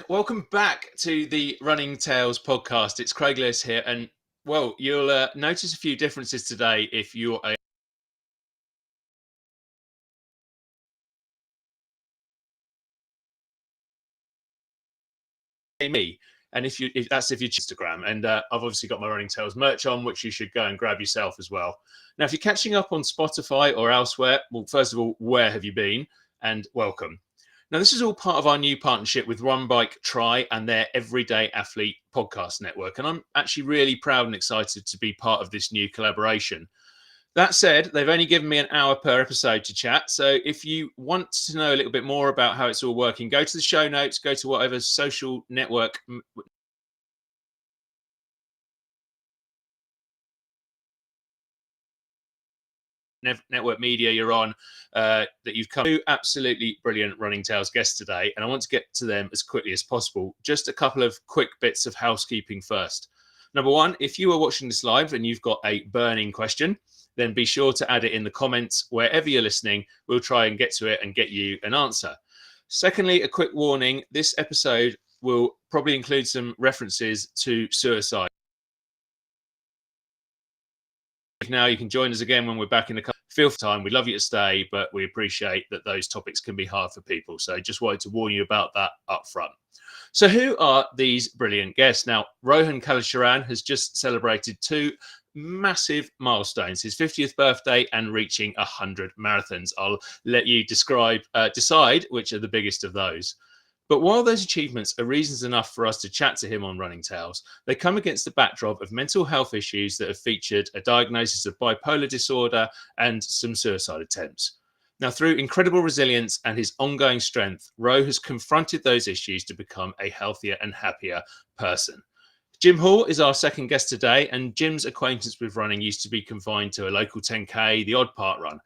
Welcome back to the Running Tales podcast. It's Craig Lewis here, and well, you'll notice a few differences today if you're me, and if you're Instagram, and I've obviously got my Running Tales merch on, which you should go and grab yourself as well. Now, if you're catching up on Spotify or elsewhere, well, first of all, where have you been? And welcome. Now, this is all part of our new partnership with Run Bike Try and their Everyday Athlete podcast network. And I'm actually really proud and excited to be part of this new collaboration. That said, they've only given me an hour per episode to chat. So if you want to know a little bit more about how it's all working, go to the show notes, go to whatever social network media you're on, that you've come to. Absolutely brilliant Running Tales guests today, and I want to get to them as quickly as possible. Just a couple of quick bits of housekeeping first. Number one, if you are watching this live and you've got a burning question, then be sure to add it in the comments wherever you're listening. We'll try and get to it and get you an answer. Secondly, a quick warning, this episode will probably include some references to suicide. Now you can join us again when we're back in the feel for time. We'd love you to stay, but we appreciate that those topics can be hard for people. So just wanted to warn you about that up front. So who are these brilliant guests? Now, Rohan Kallicharan has just celebrated two massive milestones, his 50th birthday and reaching 100 marathons. I'll let you decide which are the biggest of those. But while those achievements are reasons enough for us to chat to him on Running Tales, they come against the backdrop of mental health issues that have featured a diagnosis of bipolar disorder and some suicide attempts. Now, through incredible resilience and his ongoing strength, Ro has confronted those issues to become a healthier and happier person. Jim Hall is our second guest today, and Jim's acquaintance with running used to be confined to a local 10K, the odd part run.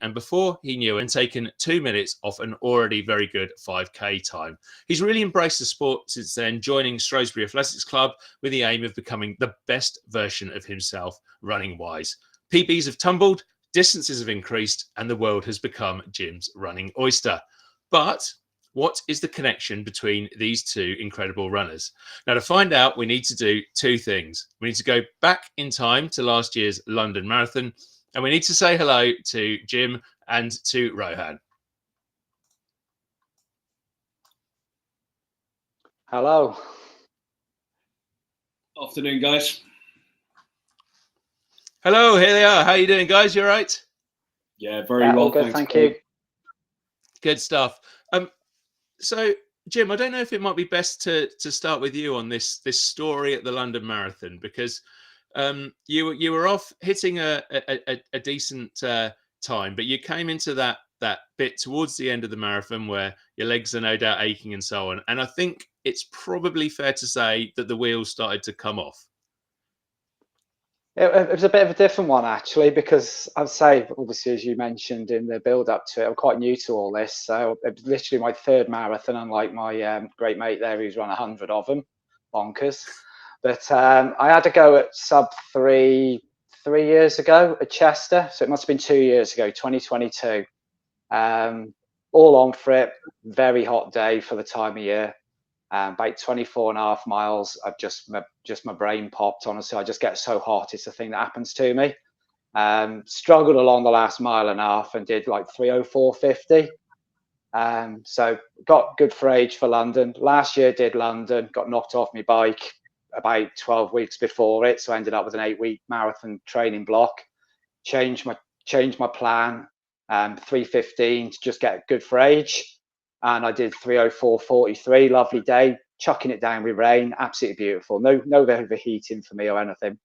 And before he knew it, and taken 2 minutes off an already very good 5K time. He's really embraced the sport since then, joining Shrewsbury Athletics Club with the aim of becoming the best version of himself running wise. PBs have tumbled, distances have increased, and the world has become Jim's running oyster. But what is the connection between these two incredible runners? Now, to find out, we need to do two things. We need to go back in time to last year's London Marathon, and we need to say hello to Jim and to Rohan. Hello. Afternoon, guys. Hello, here they are. How are you doing, guys? You all right? Yeah, very well. All good, thank you. Good stuff. So, Jim, I don't know if it might be best to start with you on this story at the London Marathon, because you were off hitting a decent time, but you came into that bit towards the end of the marathon where your legs are no doubt aching and so on. And I think it's probably fair to say that the wheels started to come off. It was a bit of a different one, actually, because I'd say, obviously, as you mentioned in the build-up to it, I'm quite new to all this. So it was literally my third marathon, unlike my great mate there who's run 100 of them. Bonkers. But I had to go at sub 3 years ago at Chester. So it must have been 2 years ago, 2022. All on for it. Very hot day for the time of year. About 24.5 miles. I've just my brain popped. Honestly, I just get so hot. It's a thing that happens to me. Struggled along the last mile and a half and did like 3:04:50. So got good for age for London. Last year did London. Got knocked off my bike about 12 weeks before it. So I ended up with an 8-week marathon training block. Changed my plan. 3:15 to just get good for age. And I did 3:04:43, lovely day, chucking it down with rain, absolutely beautiful. No overheating for me or anything.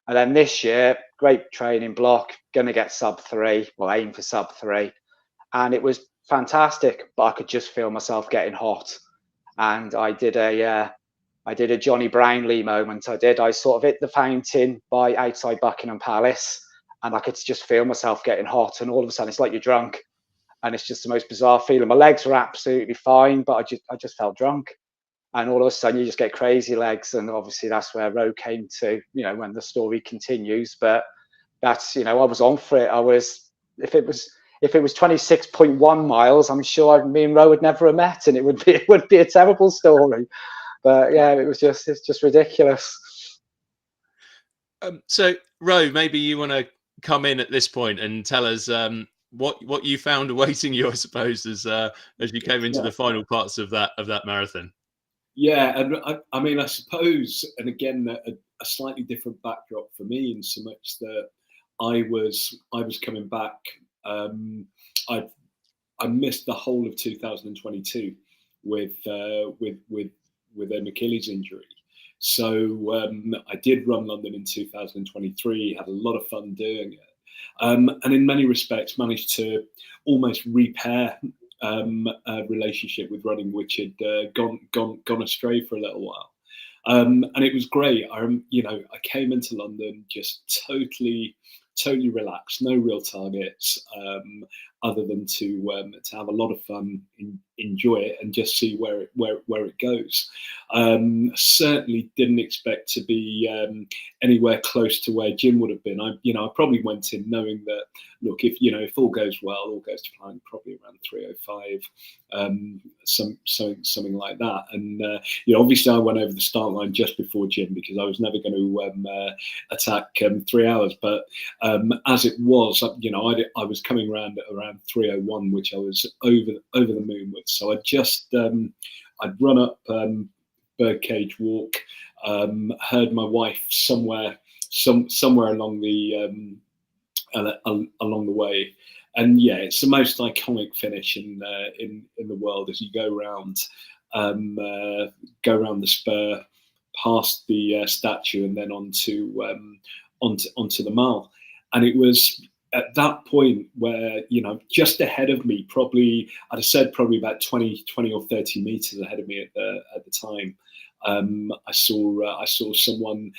And then this year, great training block, going to get sub 3, well, aim for sub 3. And it was fantastic, but I could just feel myself getting hot. And I did a Johnny Brownlee moment. I sort of hit the fountain by outside Buckingham Palace, and I could just feel myself getting hot. And all of a sudden, it's like you're drunk. And it's just the most bizarre feeling. My legs were absolutely fine, but I just felt drunk. and all of a sudden you just get crazy legs. And obviously that's where Ro came to, when the story continues. But that's, I was on for it. If it was 26.1 miles, I'm sure me and Ro would never have met, and it would be a terrible story. But yeah, it's just ridiculous. So Ro, maybe you want to come in at this point and tell us what you found awaiting you, I suppose, as you came into the final parts of that marathon. Yeah, and I mean, I suppose, and again, a slightly different backdrop for me, in so much that I was coming back. I missed the whole of 2022 with an Achilles injury. So I did run London in 2023, had a lot of fun doing it, and in many respects managed to almost repair a relationship with running, which had gone astray for a little while. And it was great. I came into London just totally relaxed, no real targets, other than to have a lot of fun, enjoy it, and just see where it goes. Certainly didn't expect to be anywhere close to where Jim would have been. I probably went in knowing that, look, if all goes well, all goes to plan, probably around 3:05, something like that. And obviously I went over the start line just before Jim, because I was never going to attack 3 hours. But as it was, I was coming around at around 3:01, which I was over the moon with. So I'd run up Birdcage Walk, heard my wife somewhere along the way, and yeah, it's the most iconic finish in the world as you go around the spur, past the statue, and then onto the mile. And it was at that point where, just ahead of me, probably about 20 or 30 meters ahead of me at the time, I saw someone,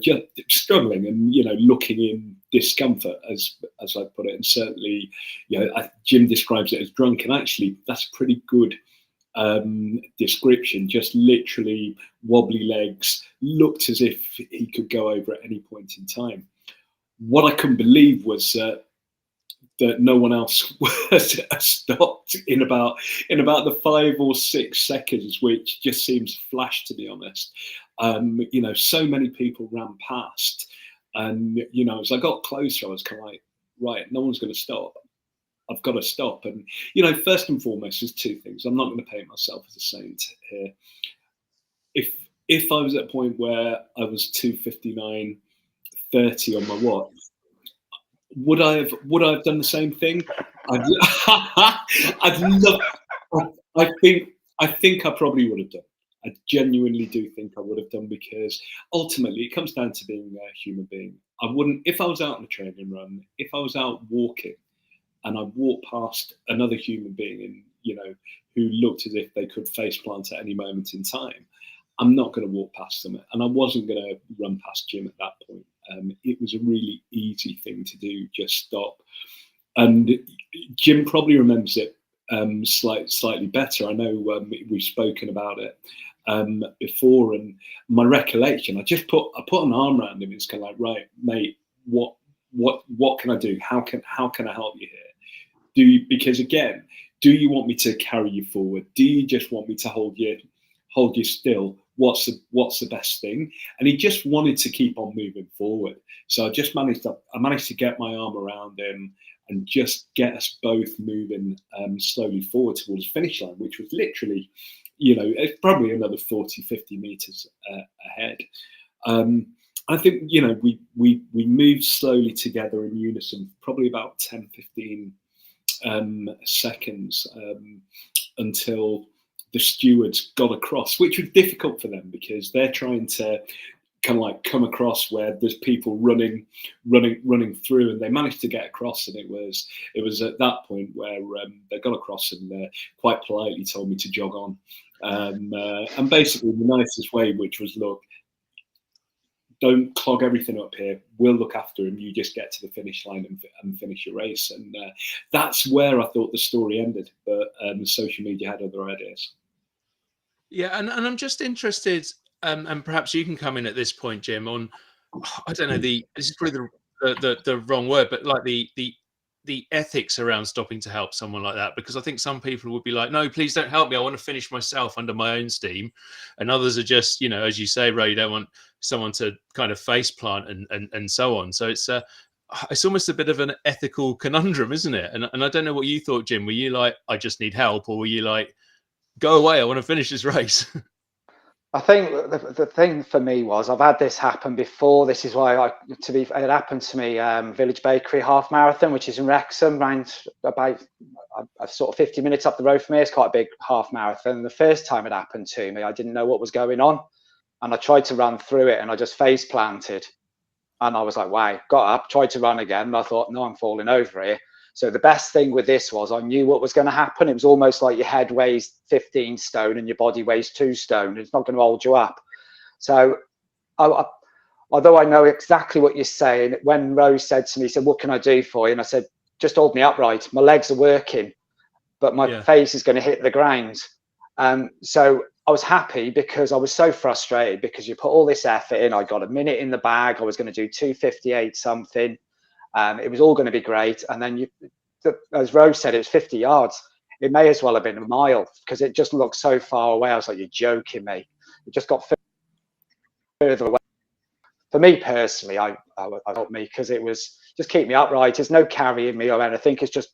just struggling and, looking in discomfort, as I put it. And certainly, Jim describes it as drunk, and actually that's a pretty good description. Just literally wobbly legs, looked as if he could go over at any point in time. What I couldn't believe was that no one else was stopped in about the 5 or 6 seconds, which just seems flash, to be honest. So many people ran past, and as I got closer, I was kind of like, right, no one's going to stop. I've got to stop. And first and foremost, there's two things. I'm not going to paint myself as a saint here. If I was at a point where I was 2:59:30 on my watch, would I have done the same thing? I'd love. I think I probably would have done. I genuinely do think I would have done, because ultimately it comes down to being a human being. I wouldn't, if I was out on a training run, if I was out walking, and I walked past another human being, and who looked as if they could face plant at any moment in time, I'm not going to walk past them, and I wasn't going to run past Jim at that point. It was a really easy thing to do, just stop. And Jim probably remembers it slightly better. I know we've spoken about it before, and my recollection, I put an arm around him. It's kind of like, right, mate, what can I do? How can I help you here? Because again, do you want me to carry you forward? Do you just want me to hold you still? What's the best thing? And he just wanted to keep on moving forward. So I managed to get my arm around him and just get us both moving slowly forward towards the finish line, which was literally, it's probably another 40, 50 meters ahead. I think, we moved slowly together in unison, probably about 10, 15 seconds until the stewards got across, which was difficult for them, because they're trying to kind of like come across where there's people running through, and they managed to get across. And it was at that point where they got across, and quite politely told me to jog on, and basically the nicest way, which was, look, don't clog everything up here. We'll look after him. You just get to the finish line and finish your race. And that's where I thought the story ended. But social media had other ideas. Yeah, and I'm just interested, and perhaps you can come in at this point, Jim, on, I don't know, this is probably the wrong word, but like the ethics around stopping to help someone like that, because I think some people would be like, no, please don't help me, I want to finish myself under my own steam, and others are just, you know, as you say, Ray, you don't want someone to kind of face plant and so on. So it's almost a bit of an ethical conundrum, isn't it? And I don't know what you thought, Jim. Were you like, I just need help, or were you like, go away, I want to finish this race? I think the thing for me was I've had this happen before. This is why it happened to me, Village Bakery half marathon, which is in Wrexham, around about sort of 50 minutes up the road from me. It's quite a big half marathon. The first time it happened to me, I didn't know what was going on, and I tried to run through it, and I just face planted, and I was like, wow, got up, tried to run again, and I thought, no, I'm falling over here. So the best thing with this was I knew what was going to happen. It was almost like your head weighs 15 stone and your body weighs 2 stone. It's not going to hold you up. So although I know exactly what you're saying, when Rose said to me, he said, what can I do for you? And I said, just hold me upright. My legs are working, but my face is going to hit the ground. So I was happy because I was so frustrated because you put all this effort in. I got a minute in the bag. I was going to do 2:58 something. It was all going to be great. And then, as Rose said, it was 50 yards. It may as well have been a mile because it just looked so far away. I was like, you're joking me. It just got further away. For me personally, I helped me because it was just keep me upright. There's no carrying me or anything. It's just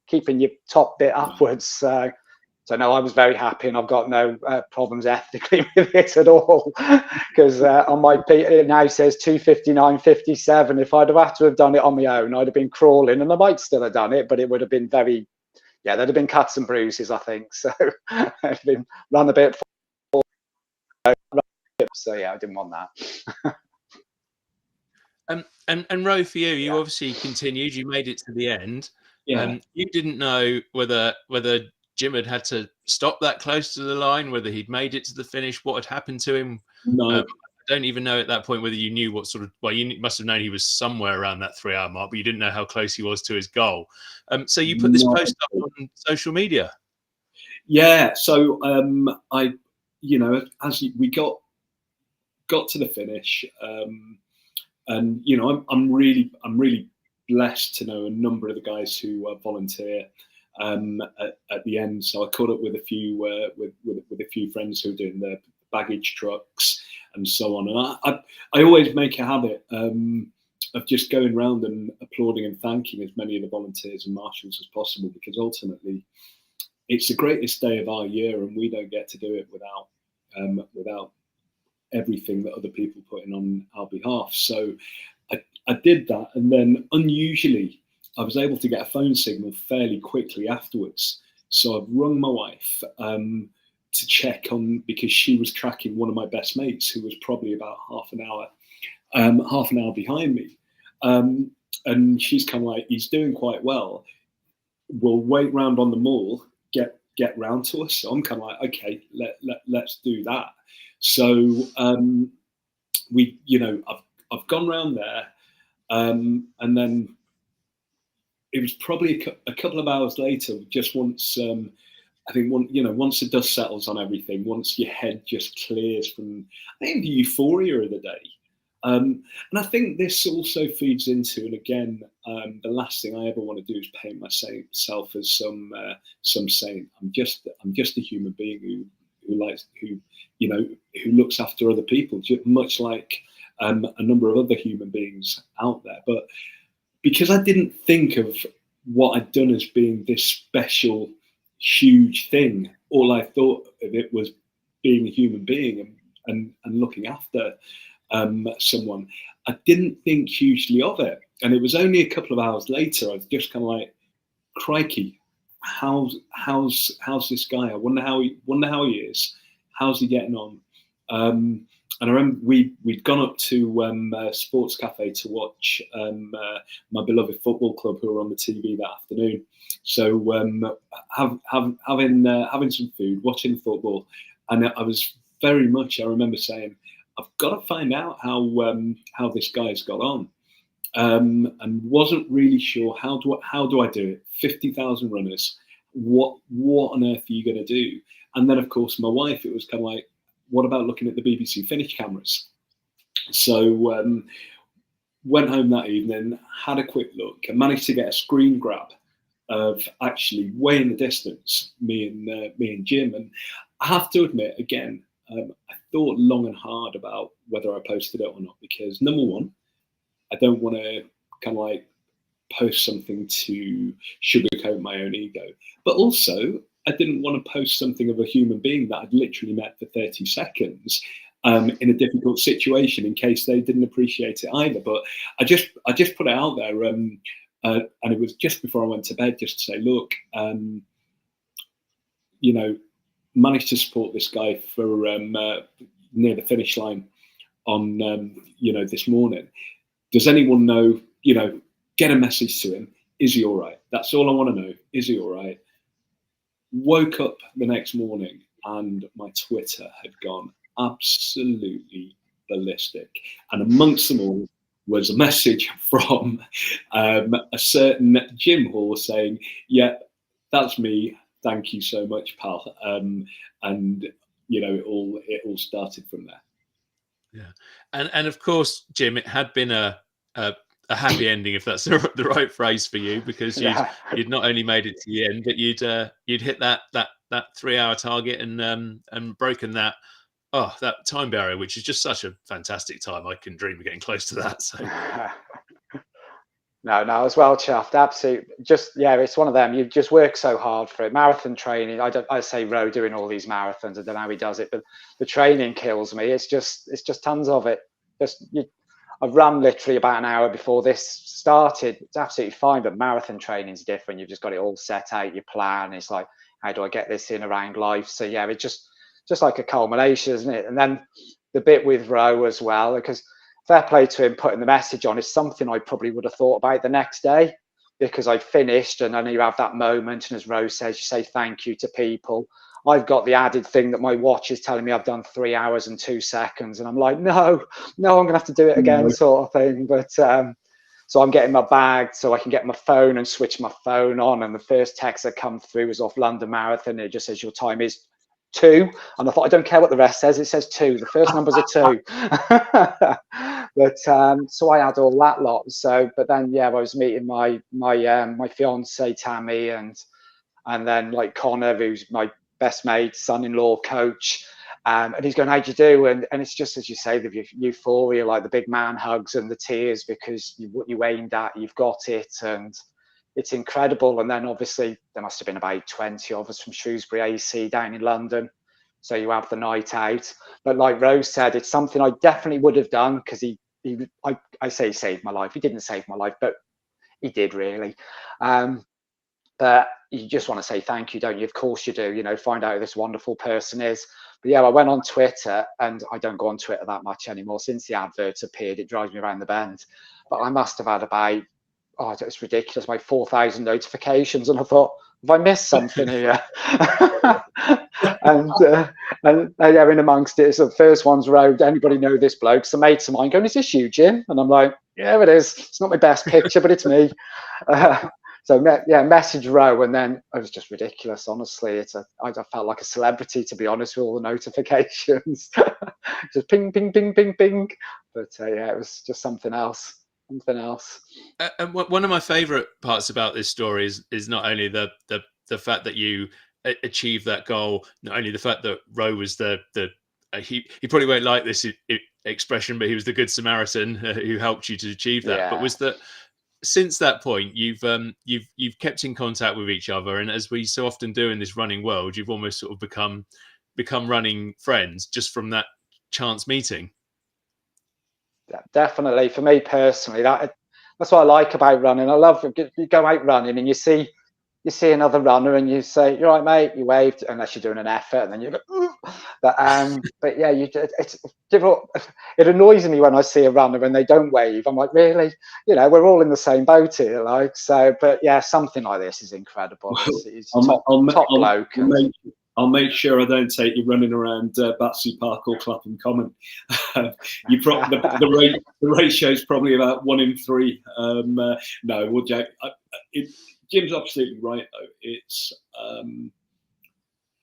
keeping your top bit upwards. So no, I was very happy, and I've got no problems ethically with it at all. Because on my it now says 2:59:57. If I'd have had to have done it on my own, I'd have been crawling, and I might still have done it, but it would have been there'd have been cuts and bruises, I think. So I've been run a bit. So yeah, I didn't want that. And Ro, for you, you obviously continued. You made it to the end. Yeah. You didn't know whether Jim had to stop that close to the line, whether he'd made it to the finish, what had happened to him. No. I don't even know at that point whether you knew what sort of. Well, you must have known he was somewhere around that 3-hour mark, but you didn't know how close he was to his goal. So you put this post up on social media. Yeah. So I, we got to the finish, and I'm really blessed to know a number of the guys who volunteer at the end. So I caught up with a few with a few friends who are doing the baggage trucks and so on. And I always make a habit of just going around and applauding and thanking as many of the volunteers and marshals as possible, because ultimately it's the greatest day of our year, and we don't get to do it without everything that other people put in on our behalf. So I did that, and then unusually I was able to get a phone signal fairly quickly afterwards. So I've rung my wife to check on, because she was tracking one of my best mates who was probably about half an hour behind me. And she's kind of like, he's doing quite well. We'll wait round on the mall, get round to us. So I'm kind of like, okay, let's do that. So I've gone round there, and then it was probably a couple of hours later, just once once the dust settles on everything, once your head just clears from, I think, the euphoria of the day. And I think this also feeds into, and again, the last thing I ever want to do is paint myself as some saint. I'm just a human being who looks after other people, much like a number of other human beings out there. But because I didn't think of what I'd done as being this special, huge thing, all I thought of it was being a human being and looking after someone. I didn't think hugely of it. And it was only a couple of hours later, I was just kind of like, crikey, how's this guy? I wonder how he is. How's he getting on? And I remember we'd gone up to Sports Cafe to watch my beloved football club, who were on the TV that afternoon. So having some food, watching football, and I was very much, I remember saying, I've got to find out how this guy's got on, and wasn't really sure how do I do it. 50,000 runners. What on earth are you going to do? And then, of course, my wife, it was kind of like, what about looking at the BBC Finish cameras? So went home that evening, had a quick look, and managed to get a screen grab of actually way in the distance, me and Jim. And I have to admit, again, I thought long and hard about whether I posted it or not, because number one, I don't want to kind of like post something to sugarcoat my own ego, but also I didn't want to post something of a human being that I'd literally met for 30 seconds in a difficult situation, in case they didn't appreciate it either. But I just put it out there, and it was just before I went to bed, just to say, look, you know, managed to support this guy for near the finish line on you know, this morning. Does anyone know, you know, get a message to him, is he all right? That's all I want to know, is he all right? Woke up the next morning and my Twitter had gone absolutely ballistic, and amongst them all was a message from a certain Jim Hall saying, yeah, that's me, thank you so much, pal. And you know, it all started from there. Yeah, and of course, Jim, it had been a happy ending, if that's the right phrase for you, because you'd not only made it to the end, but you'd hit that 3-hour target and broken that time barrier, which is just such a fantastic time. I can dream of getting close to that. So no, I was well chuffed. Absolutely, just it's one of them. You just work so hard for it. Marathon training. I say Ro doing all these marathons. I don't know how he does it, but the training kills me. It's just tons of it. I've run literally about an hour before this started. It's absolutely fine, but marathon training is different. You've just got it all set out, your plan. It's like, how do I get this in around life? So yeah, it's just like a culmination, isn't it? And then the bit with Ro as well, because fair play to him putting the message on, is something I probably would have thought about the next day, because I'd finished, and then you have that moment, and as Ro says, you say thank you to people. I've got the added thing that my watch is telling me I've done 3 hours and 2 seconds, and I'm like, no, I'm gonna have to do it again, sort of thing. But so I'm getting my bag so I can get my phone and switch my phone on, and the first text that come through was off London Marathon. It just says your time is 2, and I thought, I don't care what the rest says, it says 2. The first numbers are 2. But so I had all that lot. So, but then I was meeting my fiance Tammy, and then like Connor, who's my best mate, son-in-law, coach, and he's going, how'd you do? And it's just, as you say, the euphoria, like the big man hugs and the tears, because what you aimed at, you've got it, and it's incredible. And then obviously there must have been about 20 of us from Shrewsbury AC down in London, so you have the night out. But like Rose said, it's something I definitely would have done, because I say he saved my life. He didn't save my life, but he did, really. But you just want to say thank you, don't you? Of course you do. You know, find out who this wonderful person is. But I went on Twitter, and I don't go on Twitter that much anymore since the adverts appeared. It drives me around the bend. But I must have had about, it's ridiculous, like 4,000 notifications, and I thought, have I missed something here? and in amongst it, so the first one's Road. Anybody know this bloke? So mates of mine going, is this you, Jim? And I'm like, yeah, it is. It's not my best picture, but it's me. So message Ro, and then it was just ridiculous. Honestly, I felt like a celebrity, to be honest, with all the notifications. Just ping, ping, ping, ping, ping. But it was just something else. And one of my favourite parts about this story is not only the fact that you achieved that goal, not only the fact that Ro was he probably won't like this expression, but he was the Good Samaritan who helped you to achieve that. But was that since that point you've kept in contact with each other, and as we so often do in this running world, you've almost sort of become running friends just from that chance meeting. Definitely, for me personally, that's what I like about running. I love, you go out running and you see another runner and you say, you're right, mate, you waved, unless you're doing an effort, and then you go, ooh. But it annoys me when I see a runner and they don't wave. I'm like, really? We're all in the same boat here, like. So, but something like this is incredible. It's top bloke. I'll make sure I don't take you running around Battersea Park or Clapham Common. The ratio is probably about 1 in 3. No, Jack. Jim's absolutely right, though. It's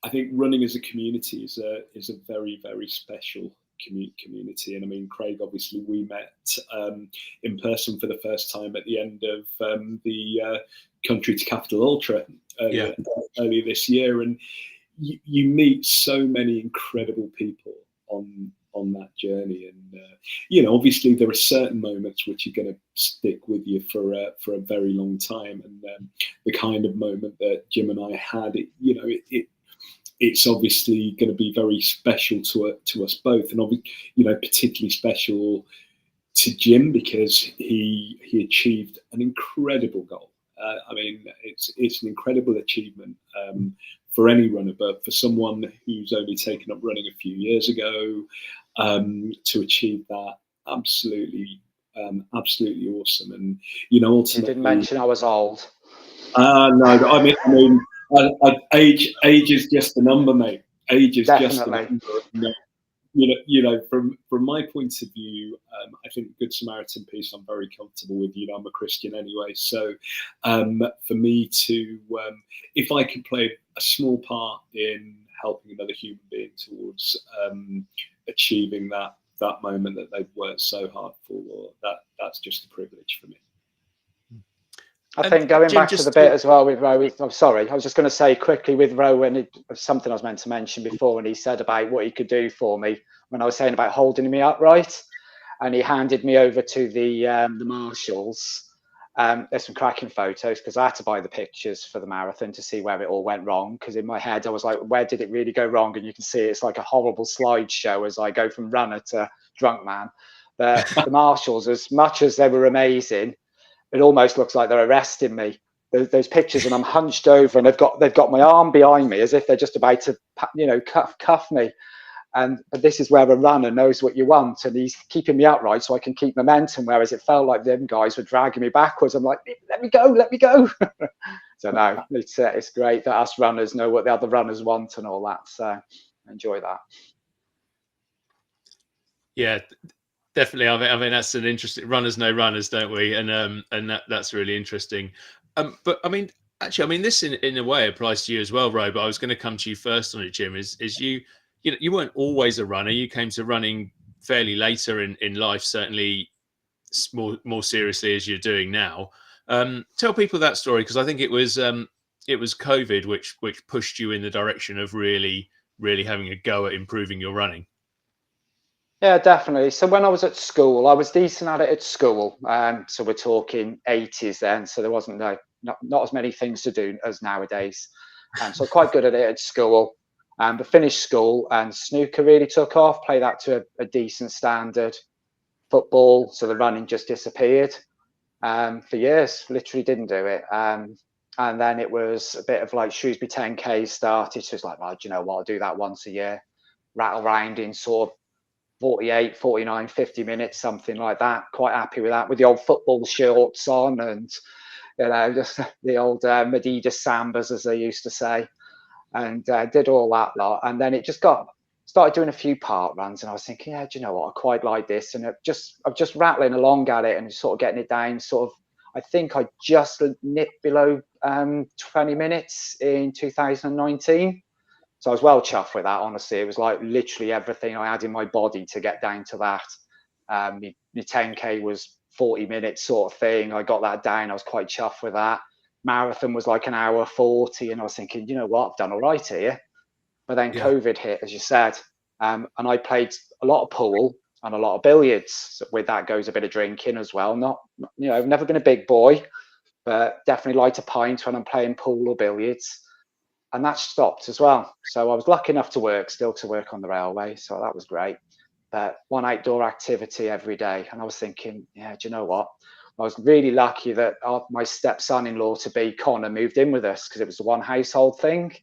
I think running as a community is a very, very special community. And I mean, Craig, obviously we met in person for the first time at the end of the Country to Capital Ultra earlier this year, and you meet so many incredible people on that journey. And you know, obviously there are certain moments which are going to stick with you for a very long time. And the kind of moment that Jim and I had, it's obviously going to be very special to us both, and particularly special to Jim because he achieved an incredible goal. I mean, it's an incredible achievement for any runner, but for someone who's only taken up running a few years ago, to achieve that, absolutely awesome. And ultimately, you didn't mention I was old. No, I mean, age is just a number, mate. Age is Definitely. just a number. From my point of view, I think the Good Samaritan piece I'm very comfortable with. I'm a Christian anyway, so for me to, if I can play a small part in helping another human being towards achieving that moment that they've worked so hard for, that's just a privilege for me. I think going Jim, back to the bit as well with Ro, I'm sorry, I was just going to say quickly with Ro, and it was something I was meant to mention before, and he said about what he could do for me when I was saying about holding me upright, and he handed me over to the marshals. There's some cracking photos because I had to buy the pictures for the marathon to see where it all went wrong, because in my head I was like, where did it really go wrong? And you can see it's like a horrible slideshow as I go from runner to drunk man. But the marshals, as much as they were amazing, it almost looks like they're arresting me. Those pictures, and I'm hunched over, and they've got my arm behind me as if they're just about to, cuff me. But this is where a runner knows what you want, and he's keeping me upright so I can keep momentum. Whereas it felt like them guys were dragging me backwards. I'm like, let me go. So no, it's great that us runners know what the other runners want and all that. So I enjoy that. Yeah. Definitely. I mean, that's an interesting. Runners know runners, don't we? And that's really interesting. But I mean, actually, I mean, this in a way applies to you as well, Ro. But I was going to come to you first on it, Jim. Is you weren't always a runner. You came to running fairly later in life, certainly more seriously as you're doing now. Tell people that story, because I think it was COVID which pushed you in the direction of really having a go at improving your running. Yeah, definitely. So when I was at school, I was decent at it at school. So we're talking 80s then. So there wasn't not as many things to do as nowadays. So quite good at it at school. But finished school and snooker really took off. Played that to a decent standard. Football, so the running just disappeared for years. Literally didn't do it. And then it was a bit of like Shrewsbury 10K started. So it's like, well, do you know what? I'll do that once a year. Rattle round in sort of 48, 49, 50 minutes, something like that. Quite happy with that, with the old football shorts on and, just the old Adidas Sambas, as they used to say, and did all that lot. And then it just started doing a few park runs, and I was thinking, yeah, do you know what? I quite like this. And I'm just rattling along at it and sort of getting it down. Sort of, I think I just nipped below 20 minutes in 2019. So I was well chuffed with that, honestly. It was like literally everything I had in my body to get down to that. My 10K was 40 minutes sort of thing. I got that down. I was quite chuffed with that. Marathon was like an hour 40. And I was thinking, you know what? I've done all right here. But then COVID hit, as you said. And I played a lot of pool and a lot of billiards. So with that goes a bit of drinking as well. Not, I've never been a big boy, but definitely like a pint when I'm playing pool or billiards. And that stopped as well. So I was lucky enough to work on the railway. So that was great. But one outdoor activity every day. And I was thinking, yeah, do you know what? I was really lucky that my stepson-in-law to be, Connor, moved in with us because it was the one household thing.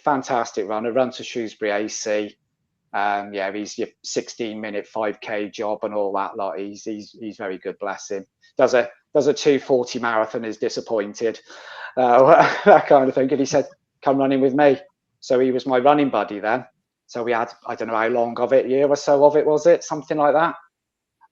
Fantastic runner, run to Shrewsbury AC. He's your 16-minute 5K job and all that lot. He's very good, bless him. Does a 2:40 marathon, is disappointed. That kind of thing. And he said, come running with me. So he was my running buddy then. So we had, I don't know how long of it, year or so of it, was it? Something like that.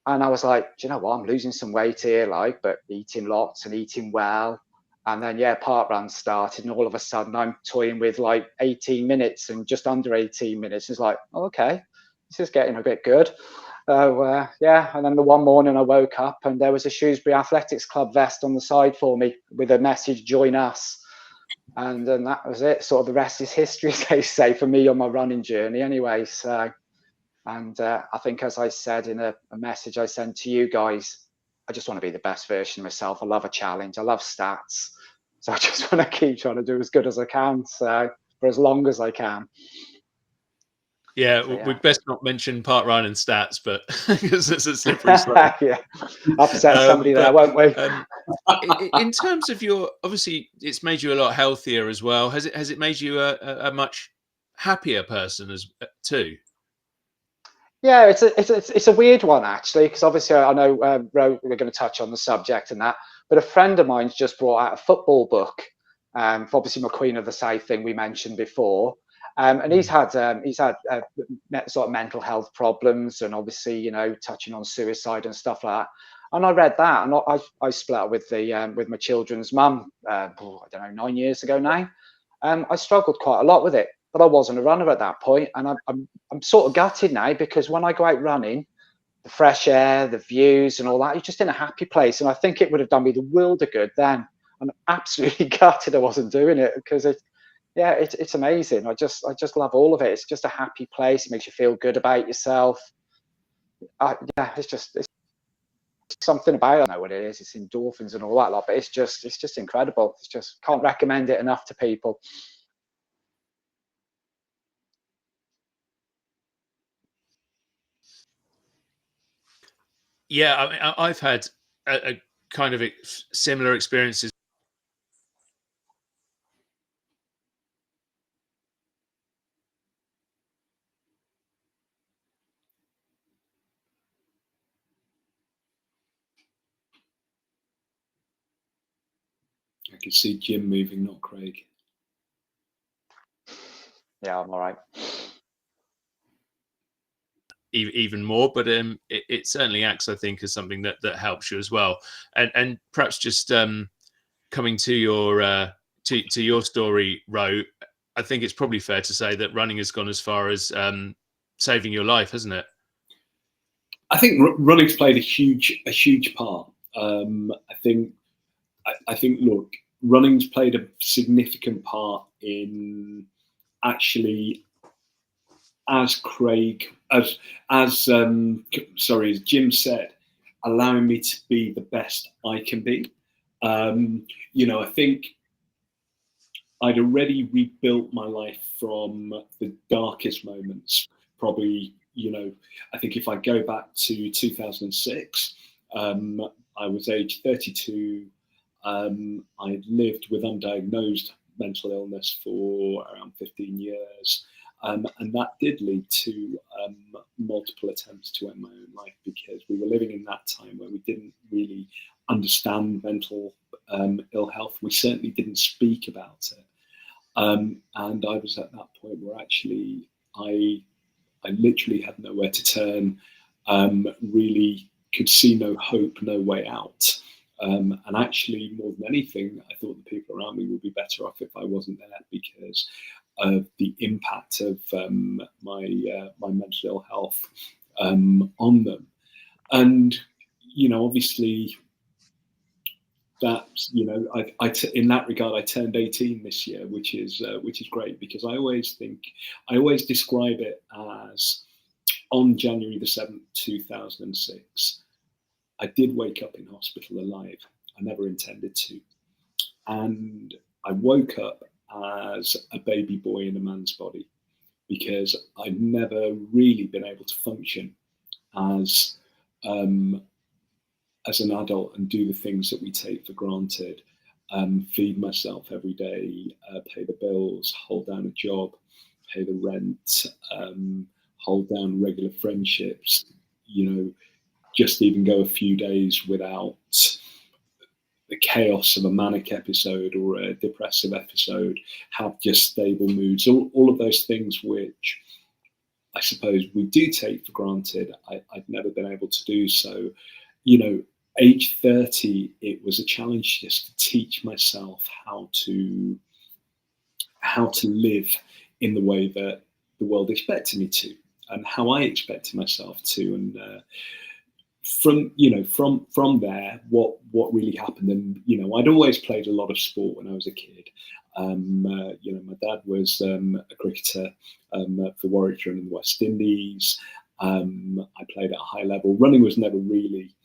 And I was like, do you know what? I'm losing some weight here, but eating lots and eating well. And then, yeah, park run started, and all of a sudden I'm toying with like 18 minutes and just under 18 minutes. It's like, oh, okay, this is getting a bit good. So, yeah, and then the one morning I woke up and there was a Shrewsbury Athletics Club vest on the side for me with a message, join us. And then that was it. Sort of the rest is history, as they say, for me on my running journey anyway. So, and I think, as I said in a message I sent to you guys, I just want to be the best version of myself. I love a challenge. I love stats. So I just want to keep trying to do as good as I can, so for as long as I can. Yeah, So, yeah. we'd best not mention park run and stats, but because it's a slippery slope. Yeah, upset somebody there, won't we? In terms of your, obviously, it's made you a lot healthier as well. Has it made you a much happier person as too? Yeah, it's a weird one actually, because obviously I know Ro, we're going to touch on the subject and that, but a friend of mine's just brought out a football book, for obviously my Queen of the South thing we mentioned before, and he's had sort of mental health problems, and obviously, you know, touching on suicide and stuff like that. And I read that, and I split up with my children's mum, I don't know, 9 years ago now. I struggled quite a lot with it, but I wasn't a runner at that point, and I'm sort of gutted now, because when I go out running, the fresh air, the views, and all that, you're just in a happy place. And I think it would have done me the world of good then. I'm absolutely gutted I wasn't doing it, because it's amazing. I just love all of it. It's just a happy place. It makes you feel good about yourself. Yeah, it's something about it. I don't know what it is. It's endorphins and all that lot, but it's just incredible. It's just, can't recommend it enough to people. Yeah, I mean, I've had a kind of similar experiences. I can see Jim moving, not Craig. Yeah, I'm all right. Even more, but it certainly acts, I think, as something that helps you as well. And perhaps just coming to your to your story, Ro, I think it's probably fair to say that running has gone as far as saving your life, hasn't it? I think running's played a huge part. I think look, running's played a significant part in actually, as Jim said, allowing me to be the best I can be. You know, I think I'd already rebuilt my life from the darkest moments. Probably, you know, I think if I go back to 2006, I was age 32. I'd lived with undiagnosed mental illness for around 15 years. And that did lead to multiple attempts to end my own life, because we were living in that time where we didn't really understand mental ill health. We certainly didn't speak about it. And I was at that point where actually I literally had nowhere to turn, really could see no hope, no way out. And actually, more than anything, I thought the people around me would be better off if I wasn't there, because of the impact of my mental ill health on them. And, you know, obviously, that, you know, in that regard, I turned 18 this year, which is great, because I always describe it as, on January the 7th, 2006, I did wake up in hospital alive. I never intended to. And I woke up as a baby boy in a man's body, because I'd never really been able to function as an adult and do the things that we take for granted. Feed myself every day, pay the bills, hold down a job, pay the rent, hold down regular friendships, you know, just even go a few days without the chaos of a manic episode or a depressive episode, have just stable moods, all of those things which I suppose we do take for granted. I've never been able to do so. You know, age 30, it was a challenge just to teach myself how to live in the way that the world expected me to, and how I expected myself to. And from there, what really happened. And I'd always played a lot of sport when I was a kid. My dad was a cricketer for Warwickshire and the West Indies. I played at a high level. Running was never really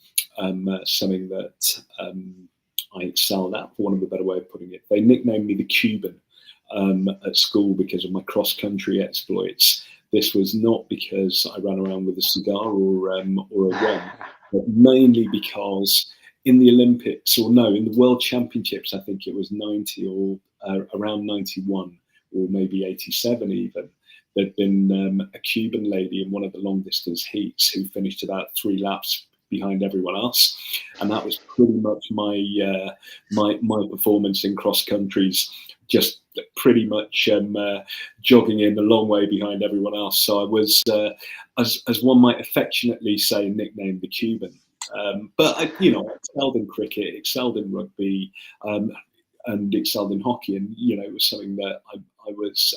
something that I excelled at, for want of a better way of putting it. They nicknamed me the Cuban at school because of my cross-country exploits. This was not because I ran around with a cigar or a rum, but mainly because in the Olympics, in the World Championships, I think it was 90 or around 91 or maybe 87 even, there'd been a Cuban lady in one of the long distance heats who finished about 3 laps behind everyone else, and that was pretty much my performance in cross countries, just pretty much jogging in a long way behind everyone else. So I was, as one might affectionately say, nicknamed the Cuban. But I excelled in cricket, excelled in rugby, and excelled in hockey, and it was something that I was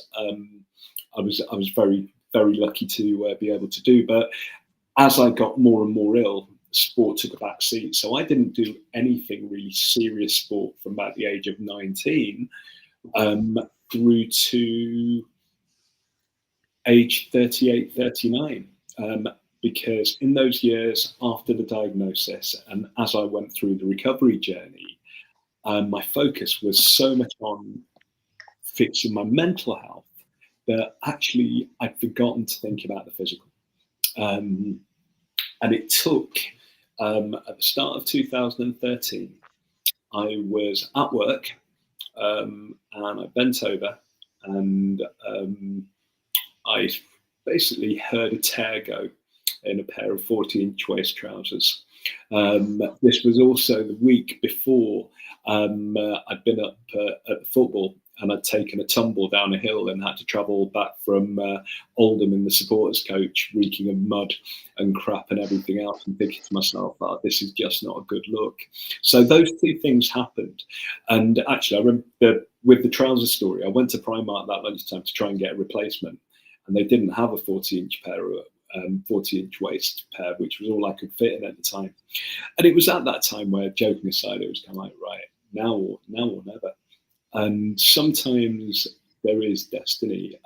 very, very lucky to be able to do. But as I got more and more ill, sport took a back seat. So I didn't do anything really serious sport from about the age of 19 through to age 38, 39. Because in those years after the diagnosis and as I went through the recovery journey, my focus was so much on fixing my mental health that actually I'd forgotten to think about the physical. And it took, at the start of 2013, I was at work and I bent over and I basically heard a tear go in a pair of 40-inch waist trousers. This was also the week before I'd been up at the football and I'd taken a tumble down a hill and had to travel back from Oldham in the supporters coach, reeking of mud and crap and everything else, and thinking to myself, oh, this is just not a good look. So those two things happened. And actually, I remember with the trouser story, I went to Primark that lunchtime to try and get a replacement, and they didn't have a 40-inch pair of 40-inch waist pair, which was all I could fit in at the time. And it was at that time where, joking aside, it was kind of like, right, now or never. And sometimes there is destiny.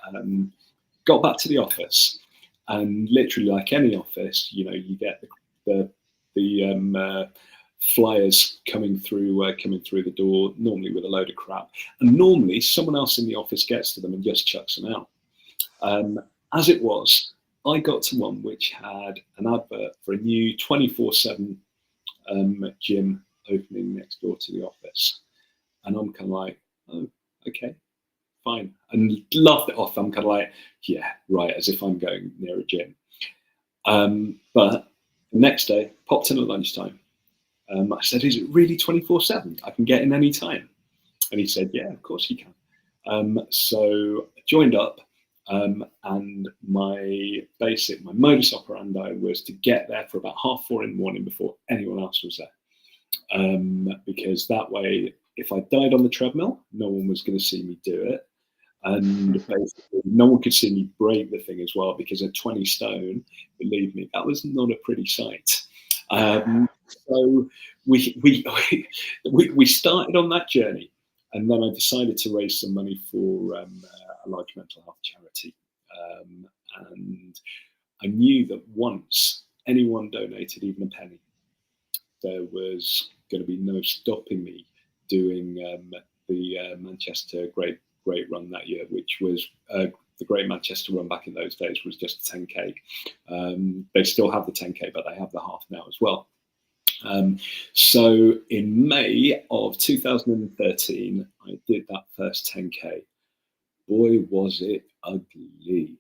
Got back to the office, and literally, like any office, you get the flyers coming through the door, normally with a load of crap, and normally someone else in the office gets to them and just chucks them out. As it was, I got to one which had an advert for a new 24/7 gym opening next door to the office, and I'm kind of like, oh, okay, fine, and laughed it off. I'm kind of like, yeah, right, as if I'm going near a gym. But the next day, popped in at lunchtime. I said, is it really 24/7? I can get in any time. And he said, yeah, of course you can. So I joined up, and my modus operandi was to get there for about 4:30 in the morning before anyone else was there. Because that way, if I died on the treadmill, no one was going to see me do it. And basically, no one could see me break the thing as well, because at 20 stone, believe me, that was not a pretty sight. So we started on that journey, and then I decided to raise some money for a large mental health charity. And I knew that once anyone donated even a penny, there was going to be no stopping me doing the Manchester Great Run that year, which was the Great Manchester Run back in those days was just a 10K. They still have the 10K, but they have the half now as well. So in May of 2013, I did that first 10K. Boy, was it ugly.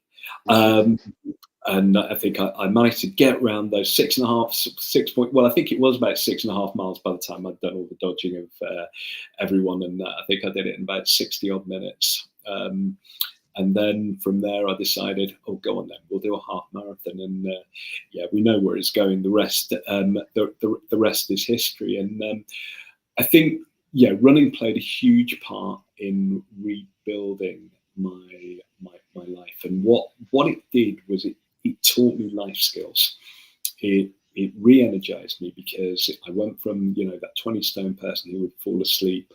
And I think I managed to get around those 6.5, well, I think it was about 6.5 miles by the time I'd done all the dodging of everyone. And I think I did it in about 60 odd minutes. And then from there, I decided, oh, go on then, we'll do a half marathon. And yeah, we know where it's going. The rest, the rest is history. And I think, yeah, running played a huge part in rebuilding my life. And what it did was it taught me life skills. It re-energized me, because I went from, you know, that 20 stone person who would fall asleep,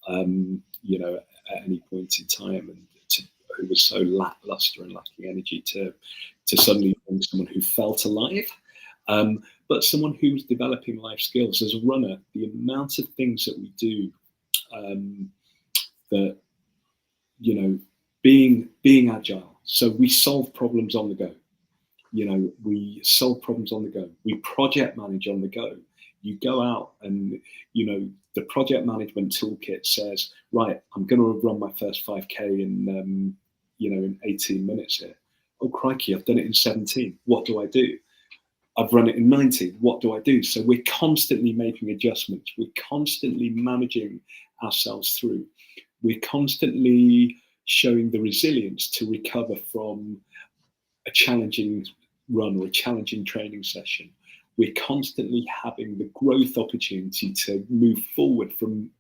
you know, at any point in time, and who was so lackluster and lacking energy, to suddenly being someone who felt alive, but someone who was developing life skills. As a runner, the amount of things that we do, that, you know, being agile. So we solve problems on the go. You know, we solve problems on the go. We project manage on the go. You go out and, you know, the project management toolkit says, right, I'm going to run my first 5K in, you know, in 18 minutes here. Oh, crikey, I've done it in 17. What do I do? I've run it in 19. What do I do? So we're constantly making adjustments. We're constantly managing ourselves through. We're constantly showing the resilience to recover from a challenging run or a challenging training session. We're constantly having the growth opportunity to move forward from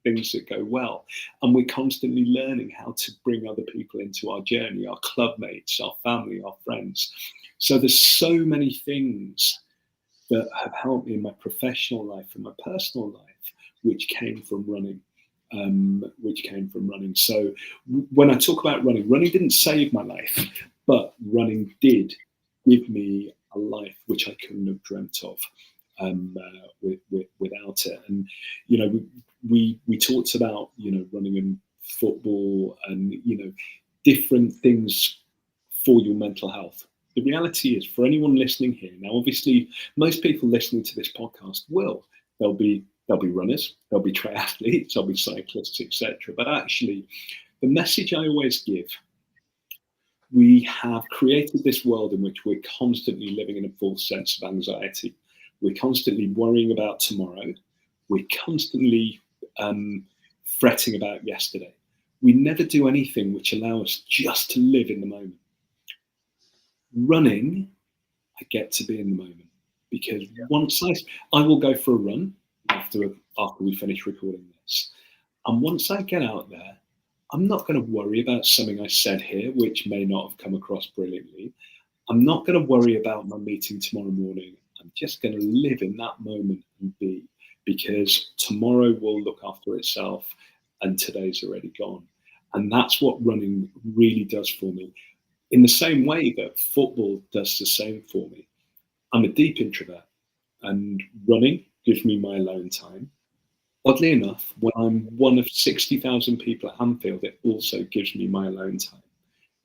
things that go well. And we're constantly learning how to bring other people into our journey, our club mates, our family, our friends. So there's so many things that have helped me in my professional life and my personal life, which came from running. So when I talk about running didn't save my life, but running did give me a life which I couldn't have dreamt of without it. And, you know, we talked about, you know, running in football and, you know, different things for your mental health. The reality is, for anyone listening here, now obviously most people listening to this podcast they'll be runners, there'll be triathletes, there'll be cyclists, etc. But actually, the message I always give, we have created this world in which we're constantly living in a false sense of anxiety. We're constantly worrying about tomorrow. We're constantly fretting about yesterday. We never do anything which allows us just to live in the moment. Running, I get to be in the moment, because once I will go for a run after we finish recording this, and once I get out there, I'm not going to worry about something I said here which may not have come across brilliantly. I'm not going to worry about my meeting tomorrow morning. I'm just going to live in that moment and be, because tomorrow will look after itself and today's already gone. And that's what running really does for me. In the same way that football does the same for me. I'm a deep introvert, and running gives me my alone time. Oddly enough, when I'm one of 60,000 people at Anfield, it also gives me my alone time,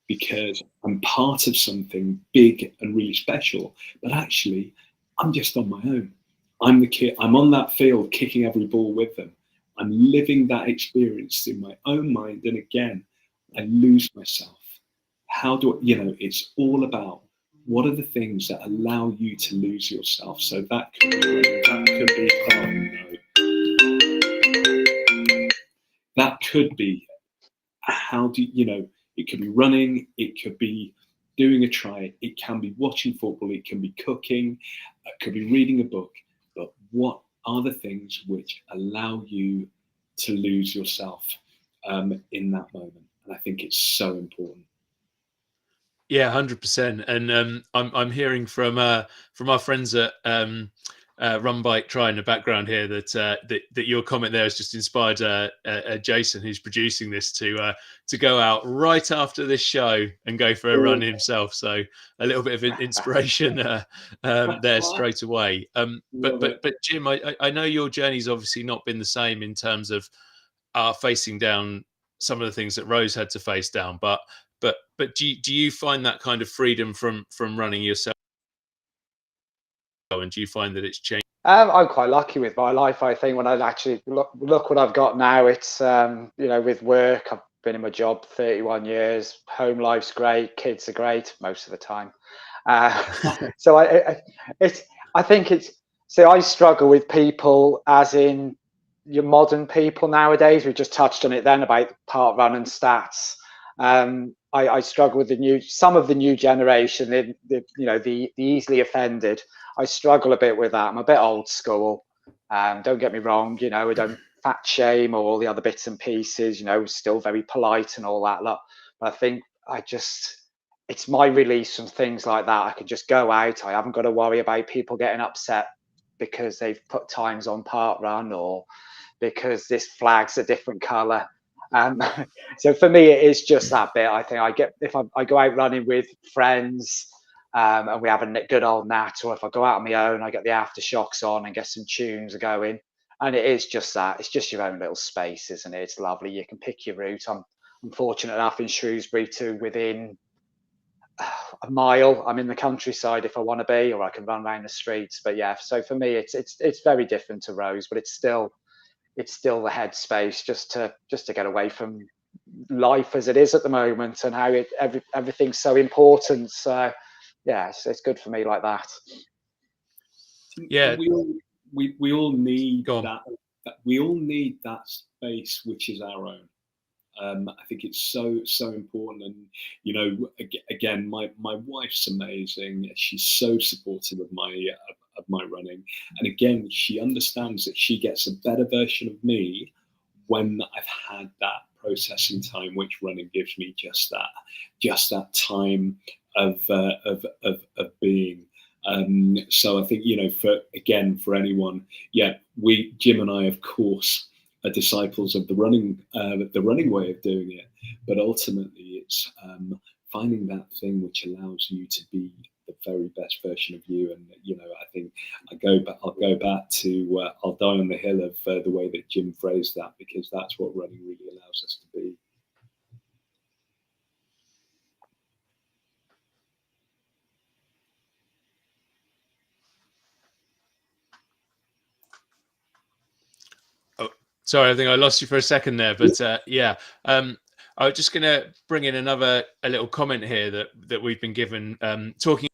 because I'm part of something big and really special, but actually I'm just on my own. I'm the kid, I'm on that field kicking every ball with them. I'm living that experience in my own mind, and again, I lose myself. How do I, you know, it's all about what are the things that allow you to lose yourself. So that could be how do you know, it could be running, it could be doing a try, it can be watching football, it can be cooking, it could be reading a book. But what are the things which allow you to lose yourself in that moment? And I think it's so important. Yeah, 100%. And I'm hearing from our friends at Run Bike Try in the background here that your comment there has just inspired Jason, who's producing this, to go out right after this show and go for a run himself. So a little bit of inspiration there straight away. But Jim, I know your journey's obviously not been the same in terms of facing down some of the things that Rose had to face down, but do you find that kind of freedom from running yourself, and do you find that it's changed? I'm quite lucky with my life. I think when I actually look what I've got now, it's you know, with work, I've been in my job 31 years. Home life's great. Kids are great most of the time. So I think it's. So I struggle with people, as in your modern people nowadays. We just touched on it then about part run and stats. I struggle with some of the new generation, the easily offended. I struggle a bit with that. I'm a bit old school. Don't get me wrong, we don't fat shame or all the other bits and pieces, still very polite and all that lot. But I think it's my release from things like that. I can just go out. I haven't got to worry about people getting upset because they've put times on part run or because this flag's a different color. So for me, it is just that bit. I think if I go out running with friends and we have a good old nat, or if I go out on my own, I get the aftershocks on and get some tunes going. And it is just that. It's just your own little space, isn't it? It's lovely. You can pick your route. I'm fortunate enough in Shrewsbury to within a mile. I'm in the countryside if I want to be, or I can run around the streets. But yeah, so for me, it's very different to Rose, but it's still the headspace just to get away from life as it is at the moment and how everything's so important. So yeah, it's good for me like that. Yeah, we all need that. We all need that space, which is our own. I think it's so important, and again, my wife's amazing. She's so supportive of my running, and again, she understands that she gets a better version of me when I've had that processing time, which running gives me just that time of being. So I think for anyone, Jim and I, of course, are disciples of the running way of doing it, but ultimately it's finding that thing which allows you to be the very best version of you. And I think I'll go back to I'll die on the hill of the way that Jim phrased that, because that's what running really allows us to be. Sorry, I think I lost you for a second there, but I was just going to bring in a little comment here that we've been given, talking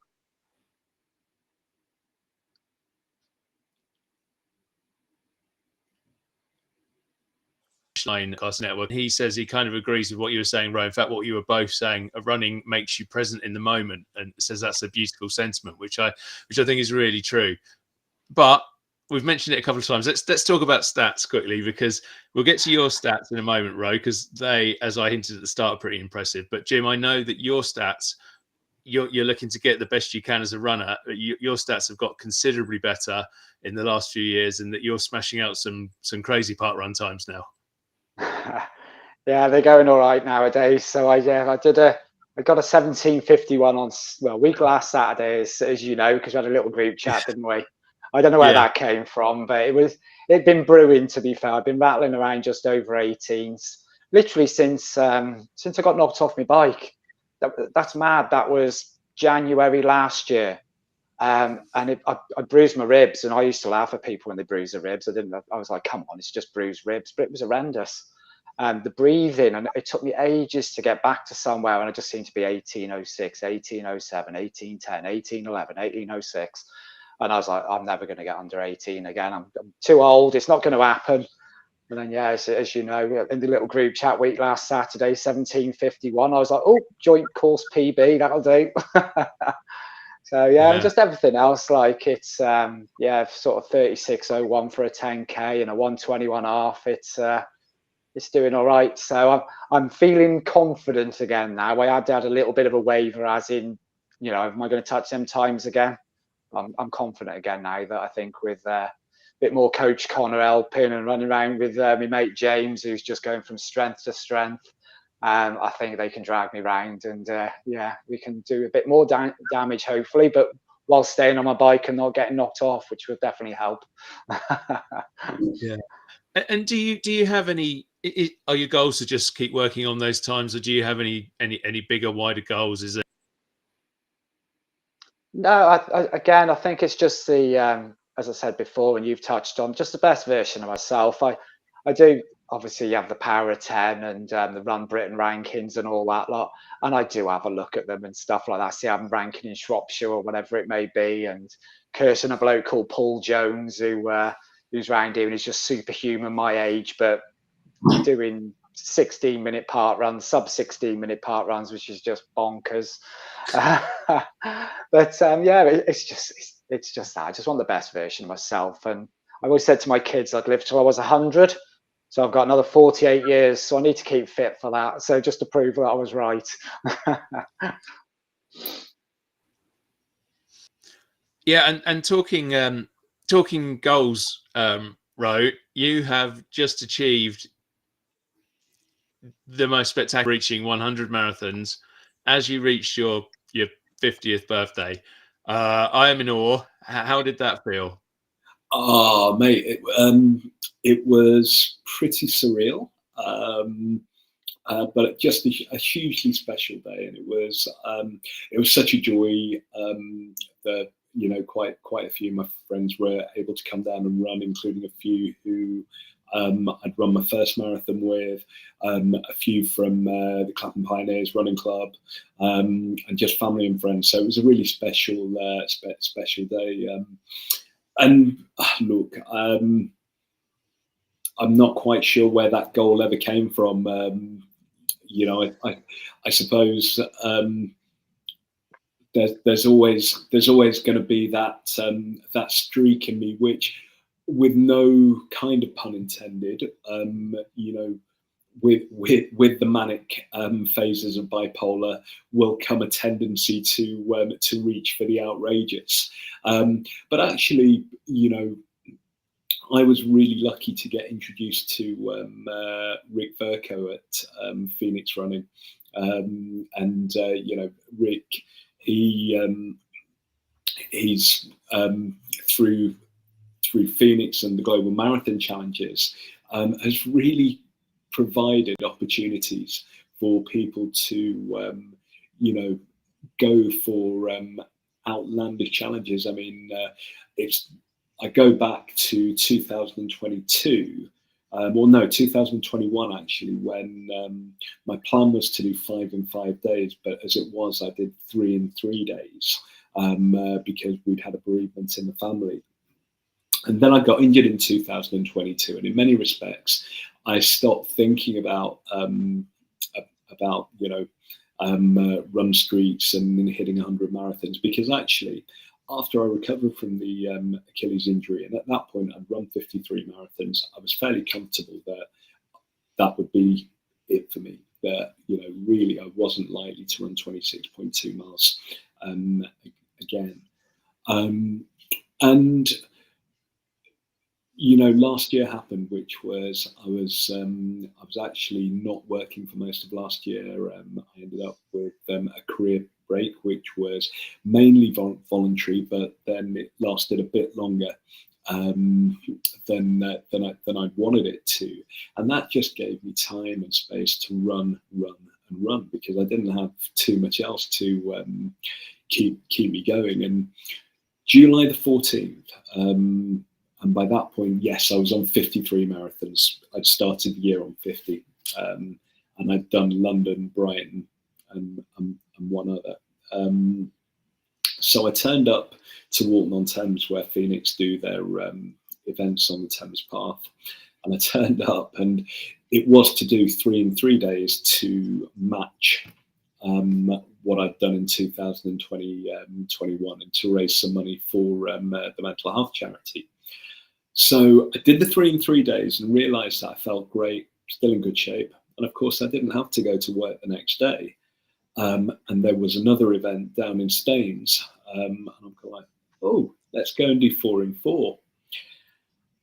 Podcast Network. He says he kind of agrees with what you were saying, Ro. In fact, what you were both saying, running makes you present in the moment, and says that's a beautiful sentiment, which I think is really true. But we've mentioned it a couple of times. Let's talk about stats quickly, because we'll get to your stats in a moment, Ro, because they, as I hinted at the start, are pretty impressive. But Jim, I know that your stats, you're looking to get the best you can as a runner. Your stats have got considerably better in the last few years, and that you're smashing out some crazy part run times now. Yeah, they're going all right nowadays. So I got a 17:51 week last Saturday, as you know, because we had a little group chat, didn't we? I don't know where that came from, but it'd been brewing, to be fair. I've been rattling around just over 18s literally since I got knocked off my bike. That's mad. That was January last year. And I bruised my ribs, and I used to laugh at people when they bruise their ribs. I was like, come on, it's just bruised ribs, but it was horrendous. The breathing, and it took me ages to get back to somewhere, and I just seemed to be 18:06, 18:07, 18:10, 18:11, 18:06. And I was like, I'm never going to get under 18 again. I'm too old. It's not going to happen. And then, as you know, in the little group chat week last Saturday, 17:51, I was like, oh, joint course PB, that'll do. So and just everything else, like it's sort of 36:01 for a 10K and a 121.5. It's doing all right. So I'm feeling confident again now. I had a little bit of a waver, as in, am I going to touch them times again? I'm confident again now that I think with a bit more Coach Connor helping and running around with my mate James, who's just going from strength to strength. I think they can drag me round, and we can do a bit more damage, hopefully, but while staying on my bike and not getting knocked off, which would definitely help. Yeah. And do you have any? Are your goals to just keep working on those times, or do you have any bigger, wider goals? Is it? No, I think it's just the as I said before, and you've touched on, just the best version of myself. I do. Obviously, you have the Power of 10 and the Run Britain rankings and all that lot. And I do have a look at them and stuff like that. See, I'm ranking in Shropshire or whatever it may be, and cursing a bloke called Paul Jones, who's round here and he's just superhuman my age, but doing 16-minute park runs, sub 16-minute park runs, which is just bonkers. But yeah, it's just that I just want the best version of myself. And I always said to my kids I'd live till I was 100. So I've got another 48 years. So I need to keep fit for that. So just to prove that I was right. Yeah, and talking goals, Ro, you have just achieved the most spectacular, reaching 100 marathons as you reached your 50th birthday. I am in awe. How did that feel? Oh, mate, it was pretty surreal, but just a hugely special day, and it was such a joy that quite a few of my friends were able to come down and run, including a few who I'd run my first marathon with, a few from the Clapham Pioneers Running Club, and just family and friends. So it was a really special day. And look, I'm not quite sure where that goal ever came from. I suppose there's always going to be that streak in me, which, with no kind of pun intended, with the manic phases of bipolar will come a tendency to reach for the outrageous. But actually, I was really lucky to get introduced to Rick Verco at Phoenix Running, and Rick, he's through Phoenix and the Global Marathon Challenges has really provided opportunities for people to go for outlandish challenges. I mean, I go back to 2022, 2021 actually, when my plan was to do 5 in 5 days, but as it was, I did 3 in 3 days because we'd had a bereavement in the family. And then I got injured in 2022, and in many respects, I stopped thinking about run streaks and hitting 100 marathons, because actually, after I recovered from the Achilles injury, and at that point I'd run 53 marathons, I was fairly comfortable that that would be it for me. That really I wasn't likely to run 26.2 miles again. And last year happened, which was I was actually not working for most of last year. I ended up with a career break, which was mainly voluntary, but then it lasted a bit longer than I'd wanted it to, and that just gave me time and space to run, because I didn't have too much else to keep me going. And July the 14th. And by that point, yes, I was on 53 marathons. I'd started the year on 50, and I'd done London, Brighton, and one other. So I turned up to Walton-on-Thames, where Phoenix do their events on the Thames Path, and I turned up, and it was to do 3 in 3 days to match what I'd done in 2021, and to raise some money for the mental health charity. So I did the 3 in 3 days and realised that I felt great, still in good shape. And of course, I didn't have to go to work the next day. And there was another event down in Staines. And I'm like, oh, let's go and do 4 in 4.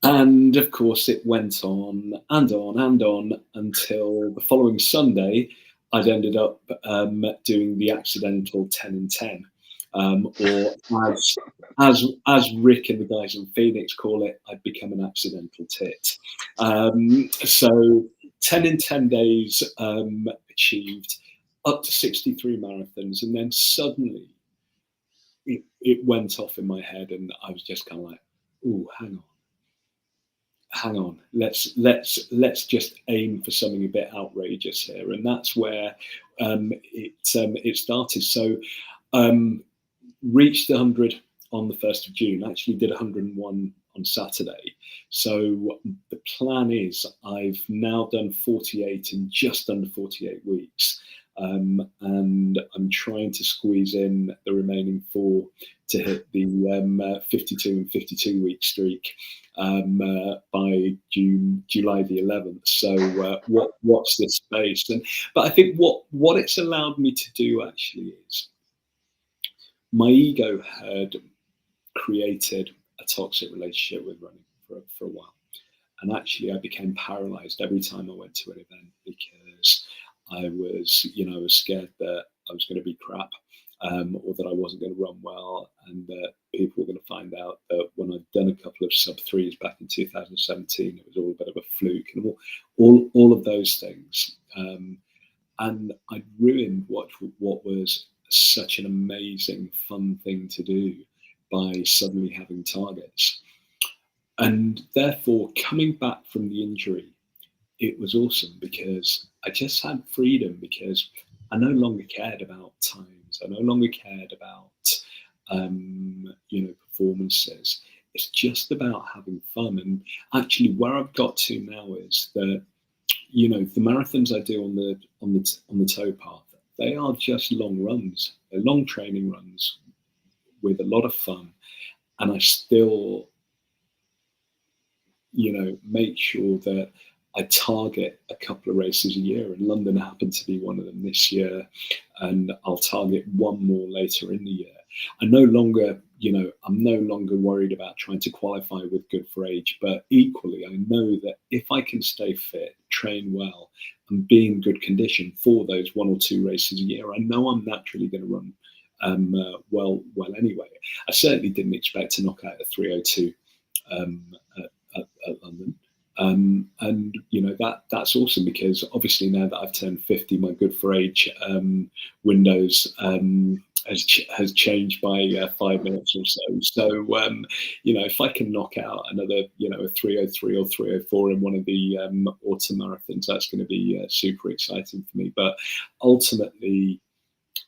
And of course, it went on and on and on until the following Sunday, I'd ended up doing the accidental 10 in 10. Or as Rick and the guys in Phoenix call it, I'd become an accidental tit. So 10 in 10 days achieved, up to 63 marathons, and then suddenly it went off in my head, and I was just kind of like, "Ooh, hang on, let's just aim for something a bit outrageous here," and that's where it started. So reached 100 on the 1st of June. Actually did 101 on Saturday. So the plan is I've now done 48 in just under 48 weeks. And I'm trying to squeeze in the remaining 4 to hit the 52 and 52 week streak by July the 11th. So watch this space. But I think what it's allowed me to do actually is my ego had created a toxic relationship with running for a while. And actually I became paralyzed every time I went to an event because I was scared that I was going to be crap, or that I wasn't going to run well, and that people were going to find out that when I'd done a couple of sub 3s back in 2017, it was all a bit of a fluke, and all of those things. And I'd ruined what was such an amazing, fun thing to do by suddenly having targets. And therefore, coming back from the injury, it was awesome because I just had freedom, because I no longer cared about times. I no longer cared about, performances. It's just about having fun. And actually where I've got to now is that, the marathons I do on the towpath, they are just long runs. They're long training runs with a lot of fun. And I still, make sure that I target a couple of races a year, and London happened to be one of them this year, and I'll target one more later in the year. I'm no longer worried about trying to qualify with Good for Age, but equally I know that if I can stay fit, train well, and be in good condition for those 1 or 2 races a year, I know I'm naturally going to run well anyway. I certainly didn't expect to knock out a 3:02 at London. And that's awesome, because obviously now that I've turned 50, my Good for Age windows has changed by 5 minutes or so. So if I can knock out another a 3:03 or 3:04 in one of the autumn marathons, that's going to be super exciting for me. But ultimately,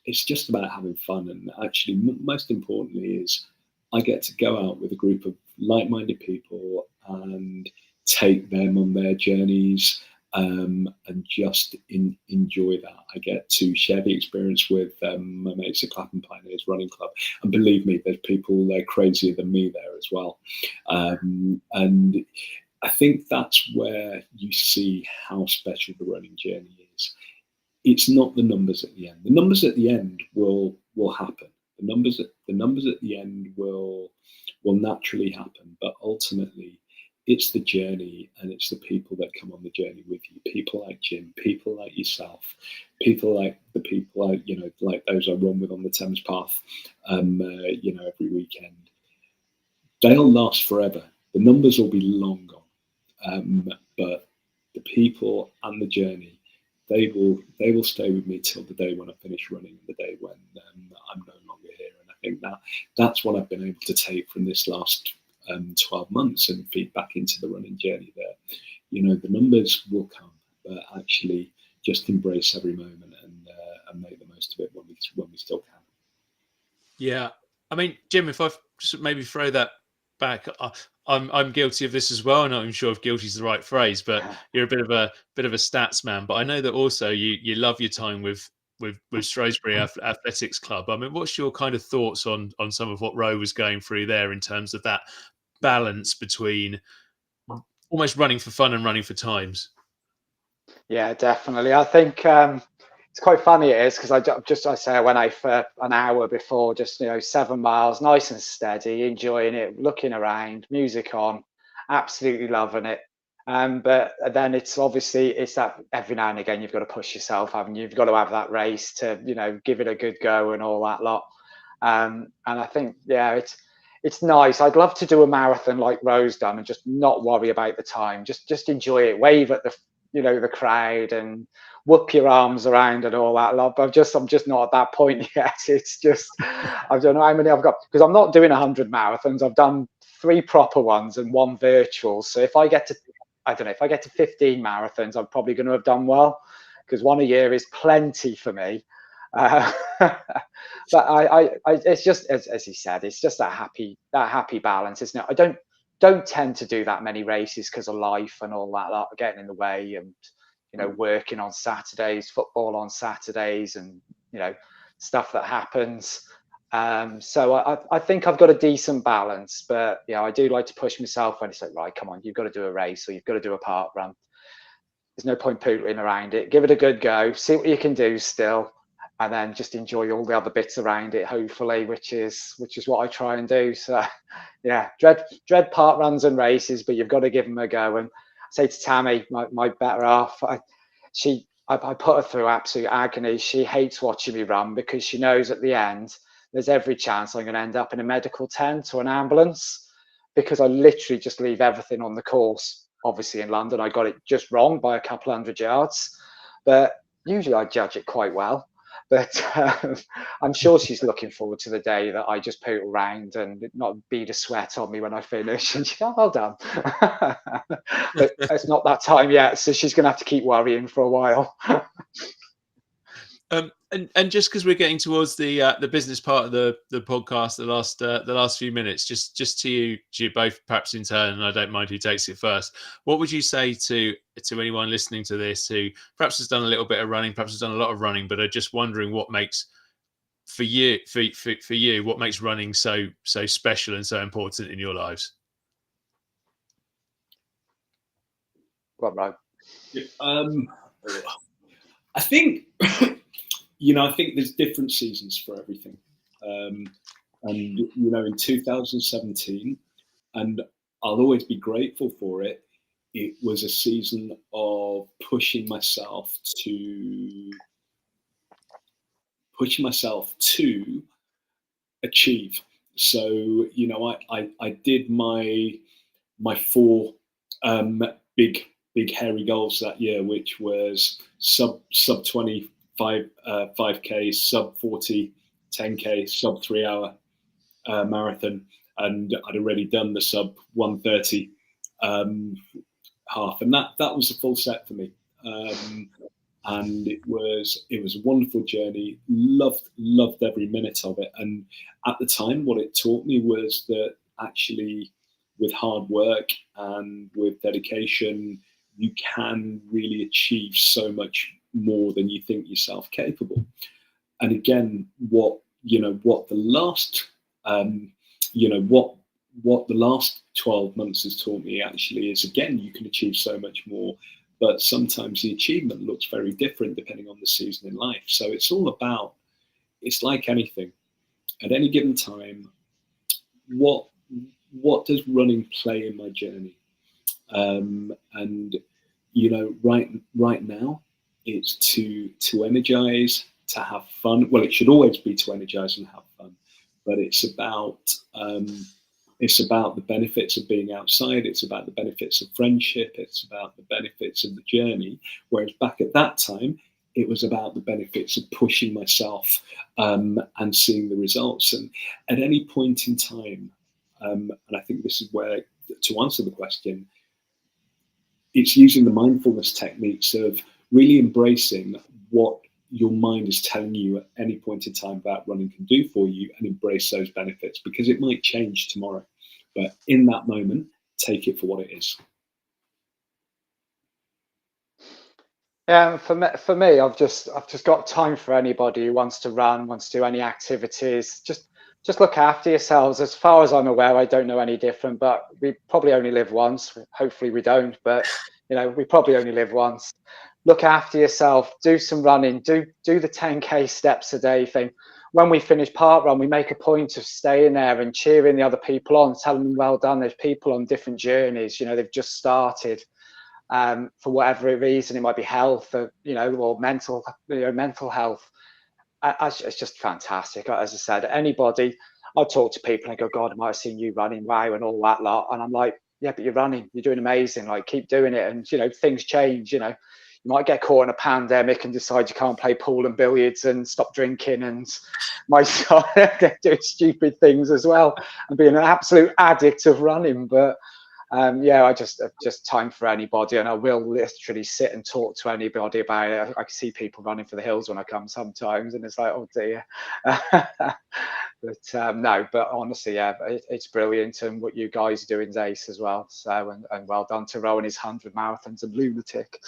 it's just about having fun, and actually most importantly is I get to go out with a group of like-minded people and take them on their journeys, and just enjoy that. I get to share the experience with my mates at Clapham Pioneers Running Club, and believe me, there's people there crazier than me there as well. And I think that's where you see how special the running journey is. It's not the numbers at the end. The numbers at the end will happen. The numbers at the end will naturally happen, but ultimately it's the journey, and it's the people that come on the journey with you. People like Jim, people like yourself, people like the people like those I run with on the Thames Path, every weekend. They'll last forever. The numbers will be long gone, but the people and the journey, they will stay with me till the day when I finish running, the day when I'm no longer here. And I think that's what I've been able to take from this last 12 months and feed back into the running journey, that the numbers will come, but actually just embrace every moment and make the most of it when we still can. Yeah, I mean, Jim, if I just maybe throw that back, I'm guilty of this as well. I'm not even sure if guilty is the right phrase, but you're a bit of a stats man. But I know that also you love your time with Shrewsbury Athletics Club. I mean, what's your kind of thoughts on some of what Ro was going through there in terms of that balance between almost running for fun and running for times? Yeah, definitely. I think it's quite funny, it is, because I went out for an hour before, just 7 miles, nice and steady, enjoying it, looking around, music on, absolutely loving it. But then it's that every now and again you've got to push yourself, haven't you? You've got to have that race to give it a good go and all that lot. And I think it's nice. I'd love to do a marathon like Ro's done and just not worry about the time. Just enjoy it, wave at the the crowd and whoop your arms around and all that lot. But I'm just not at that point yet. It's just I don't know how many I've got, because I'm not doing 100 marathons. I've done 3 proper ones and 1 virtual. So if I get to 15 marathons, I'm probably going to have done well, because 1 a year is plenty for me. But I it's just as he said, it's just that happy balance, isn't it? don't tend to do that many races because of life and all that getting in the way, and working on Saturdays, football on Saturdays, and stuff that happens. So I think I've got a decent balance, but I do like to push myself when it's like, right, come on, you've got to do a race or you've got to do a park run. There's no point pootling around it. Give it a good go, see what you can do still, and then just enjoy all the other bits around it, hopefully, which is what I try and do. So yeah, dread park runs and races, but you've got to give them a go. And I say to Tammy, my better half, I put her through absolute agony. She hates watching me run because she knows at the end there's every chance I'm going to end up in a medical tent or an ambulance, because I literally just leave everything on the course. Obviously in London, I got it just wrong by a couple 100 yards, but usually I judge it quite well. But I'm sure she's looking forward to the day that I just poot around and not bead a sweat on me when I finish. And she's well done. But it's not that time yet, so she's going to have to keep worrying for a while. And just because we're getting towards the business part of the podcast, the last few minutes, just to you both, perhaps in turn, and I don't mind who takes it first. What would you say to anyone listening to this who perhaps has done a little bit of running, perhaps has done a lot of running, but are just wondering what makes for you what makes running so special and so important in your lives? What, right? I think. I think there's different seasons for everything. And, in 2017, and I'll always be grateful for it, it was a season of pushing myself to achieve. So, I did my 4 big hairy goals that year, which was sub 20 5K, sub 40 10K, sub 3 hour marathon, and I'd already done the sub 130 half, and that was a full set for me, and it was a wonderful journey. Loved every minute of it. And at the time, what it taught me was that actually, with hard work and with dedication, you can really achieve so much more than you think yourself capable. And again, what the last what the last 12 months has taught me actually is, again, you can achieve so much more, but sometimes the achievement looks very different depending on the season in life. So it's all about, it's like anything. At any given time, what does running play in my journey? And right now, it's to energize, to have fun. Well, it should always be to energize and have fun, but it's about the benefits of being outside. It's about the benefits of friendship. It's about the benefits of the journey. Whereas back at that time, it was about the benefits of pushing myself and seeing the results. And at any point in time, and I think this is where, to answer the question, it's using the mindfulness techniques of really embracing what your mind is telling you at any point in time about running can do for you, and embrace those benefits, because it might change tomorrow. But in that moment, take it for what it is. Yeah, for me, I've just got time for anybody who wants to run, wants to do any activities. Just look after yourselves. As far as I'm aware, I don't know any different, but we probably only live once. Hopefully we don't, but we probably only live once. Look after yourself, do some running, do the 10K steps a day thing. When we finish park run, we make a point of staying there and cheering the other people on, telling them well done. There's people on different journeys, they've just started. For whatever reason, it might be health, or mental health. It's just fantastic. As I said, anybody, I'll talk to people and go, God, I might have seen you running, wow, and all that lot. And I'm like, yeah, but you're running, you're doing amazing. Like, keep doing it. And, things change, you might get caught in a pandemic and decide you can't play pool and billiards and stop drinking, and might start doing stupid things as well and being an absolute addict of running. But Yeah, I just time for anybody, and I will literally sit and talk to anybody about it. I can see people running for the hills when I come sometimes, and it's like, oh dear. But no, but honestly, yeah, it's brilliant, and what you guys are doing, Ace, as well. So, and well done to Ro and his 100 marathons, and lunatic.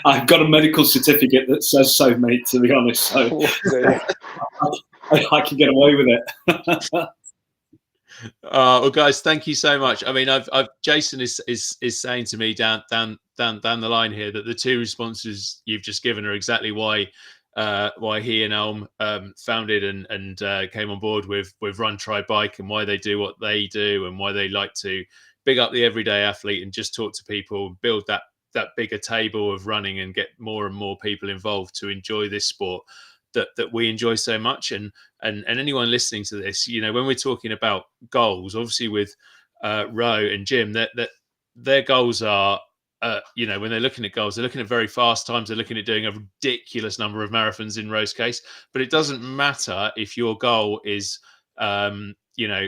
I've got a medical certificate that says so, mate, to be honest, so I can get away with it. Well, guys, thank you so much. I mean, Jason is saying to me down the line here that the two responses you've just given are exactly why he and Elm founded and came on board with Run Try Bike, and why they do what they do, and why they like to big up the everyday athlete and just talk to people, build that bigger table of running, and get more and more people involved to enjoy this sport that we enjoy so much. And anyone listening to this, you know, when we're talking about goals, obviously with Ro and Jim, that their goals are, you know, when they're looking at goals, they're looking at very fast times. They're looking at doing a ridiculous number of marathons in Ro's case, but it doesn't matter if your goal is, you know,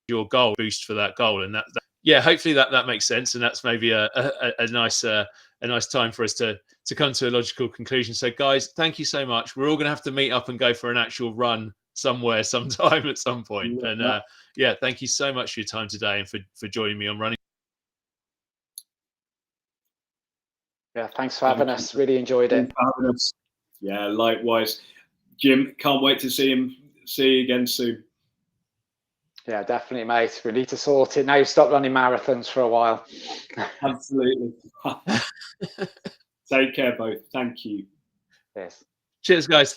your goal boost for that goal. And that yeah, hopefully that makes sense, and that's maybe a nice time for us to come to a logical conclusion. So guys, thank you so much. We're all going to have to meet up and go for an actual run somewhere sometime at some point. And yeah, thank you so much for your time today and for joining me on Running. Yeah, thanks for having us. Really enjoyed it. Yeah, likewise. Jim, can't wait to see you again soon. Yeah, definitely, mate. We need to sort it. Now you've stopped running marathons for a while. Absolutely. Take care, both. Thank you. Yes. Cheers, guys.